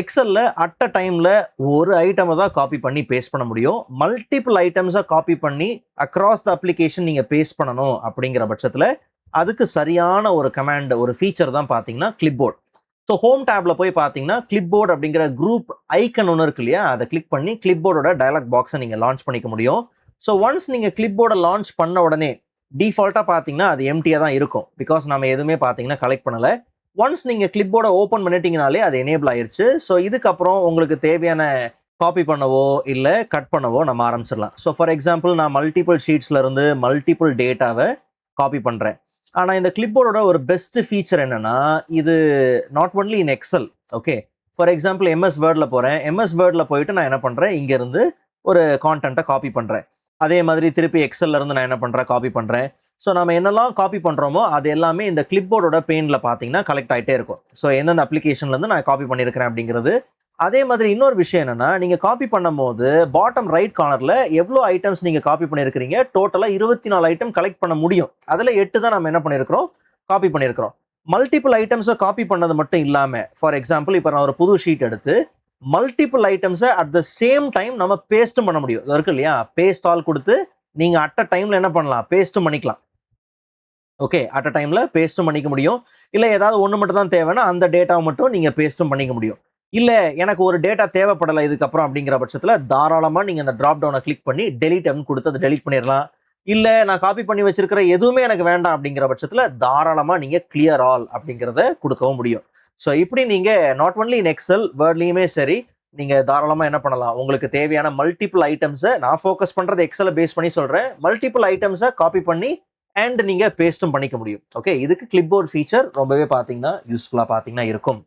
எக்ஸல்ல at a டைம்ல ஒரு ஐட்டமை தான் காப்பி பண்ணி பேஸ்ட் பண்ண முடியும். மல்டிபிள் ஐட்டம்ஸை காப்பி பண்ணி அக்ராஸ் த அப்ளிகேஷன் நீங்கள் பேஸ்ட் பண்ணணும் அப்படிங்கிற பட்சத்தில் அதுக்கு சரியான ஒரு கமாண்ட், ஒரு ஃபீச்சர் தான் பார்த்தீங்கன்னா கிளிப்போர்ட். ஸோ ஹோம் டேப்ல போய் பார்த்தீங்கன்னா கிளிப்போர்ட் அப்படிங்கிற குரூப் ஐக்கன் ஒன்று இருக்கு இல்லையா, அதை கிளிக் பண்ணி கிளிப்போர்டோட டயலாக் பாக்ஸை நீங்கள் லான்ச் பண்ணிக்க முடியும். ஸோ ஒன்ஸ் நீங்கள் கிளிப்போர்டை லான்ச் பண்ண உடனே டிஃபால்ட்டாக பார்த்தீங்கன்னா அது எம்டியாக தான் இருக்கும். பிகாஸ் நம்ம எதுவுமே பார்த்தீங்கன்னா கலெக்ட் பண்ணலை. ஒன்ஸ் நீங்கள் கிளிப்போர்டை ஓப்பன் பண்ணிட்டீங்கனாலே அது எனேபிள் ஆயிருச்சு. ஸோ இதுக்கப்புறம் உங்களுக்கு தேவையான காப்பி பண்ணவோ இல்லை கட் பண்ணவோ நம்ம ஆரம்பிச்சிடலாம். ஸோ ஃபார் எக்ஸாம்பிள் நான் மல்டிபிள் ஷீட்ஸ்ல இருந்து மல்டிபிள் டேட்டாவை காப்பி பண்ணுறேன். ஆனால் இந்த கிளிப்போர்டோட ஒரு பெஸ்ட் ஃபீச்சர் என்னன்னா, இது not only in Excel. Okay, for example MS வேர்டில் போகிறேன். எம்எஸ் வேர்டில் போயிட்டு நான் என்ன பண்ணுறேன், இங்கேருந்து ஒரு கான்டென்ட்டை காப்பி பண்ணுறேன். அதே மாதிரி திருப்பி எக்ஸல்ல இருந்து நான் என்ன பண்ணுறேன், காப்பி பண்ணுறேன். ஸோ நம்ம என்னெல்லாம் காப்பி பண்ணுறோமோ அது எல்லாமே இந்த கிளிப்போர்டோட பெயினில் பார்த்தீங்கன்னா கலெக்ட் ஆகிட்டே இருக்கும். ஸோ எந்தெந்த அப்ளிகேஷன்லேருந்து நான் காப்பி பண்ணியிருக்கிறேன் அப்படிங்கிறது. அதே மாதிரி இன்னொரு விஷயம் என்னென்னா, நீங்கள் காப்பி பண்ணும் போது பாட்டம் ரைட் கார்னரில் எவ்வளோ ஐட்டம்ஸ் நீங்கள் காப்பி பண்ணியிருக்கிறீங்க, டோட்டலாக 24 ஐட்டம் கலெக்ட் பண்ண முடியும். அதில் 8 தான் நம்ம என்ன பண்ணியிருக்கிறோம், காப்பி பண்ணியிருக்கிறோம். மல்டிபிள் ஐட்டம்ஸை காப்பி பண்ணது மட்டும் இல்லாமல், ஃபார் எக்ஸாம்பிள் இப்போ நான் ஒரு புது ஷீட் எடுத்து மல்டிபிள் ஐட்டம்ஸை அட் த சேம் டைம் நம்ம பேஸ்ட்டும் பண்ண முடியும். இது இருக்கு இல்லையா, பேஸ்ட் ஆல் கொடுத்து நீங்கள் அட் அ டைமில் என்ன பண்ணலாம், பேஸ்ட்டும் பண்ணிக்கலாம். ஓகே, அட் அ டைமில் பேஸ்ட்டும் பண்ணிக்க முடியும். இல்லை ஏதாவது ஒன்று மட்டும் தான் தேவைன்னா அந்த டேட்டாவை மட்டும் நீங்கள் பேஸ்ட்டும் பண்ணிக்க முடியும். இல்லை எனக்கு ஒரு டேட்டா தேவைப்படலை இதுக்கப்புறம் அப்படிங்கிற பட்சத்தில் தாராளமாக நீங்கள் அந்த ட்ராப் டவுனை கிளிக் பண்ணி டெலிட் அப்படின்னு கொடுத்து அதை டெலிட் பண்ணிடலாம். இல்லை நான் காப்பி பண்ணி வச்சிருக்கிற எதுவுமே எனக்கு வேண்டாம் அப்படிங்கிற பட்சத்தில் தாராளமாக நீங்கள் கிளியர் ஆல் அப்படிங்கிறத கொடுக்கவும் முடியும். ஸோ இப்படி நீங்கள் நாட் ஒன்லி இன் எக்ஸல், வேர்ட்லேயுமே சரி, நீங்கள் தாராளமாக என்ன பண்ணலாம், உங்களுக்கு தேவையான மல்டிபிள் ஐட்டம்ஸை, நான் ஃபோக்கஸ் பண்ணுறது எக்ஸலை பேஸ் பண்ணி சொல்கிறேன், மல்டிபிள் ஐட்டம்ஸை காப்பி பண்ணி அண்ட் நீங்கள் பேஸ்ட்டும் பண்ணிக்க முடியும். ஓகே, இதுக்கு கிளிப்போர்ட் ஃபீச்சர் ரொம்பவே பார்த்தீங்கன்னா யூஸ்ஃபுல்லாக பார்த்தீங்கன்னா இருக்கும்.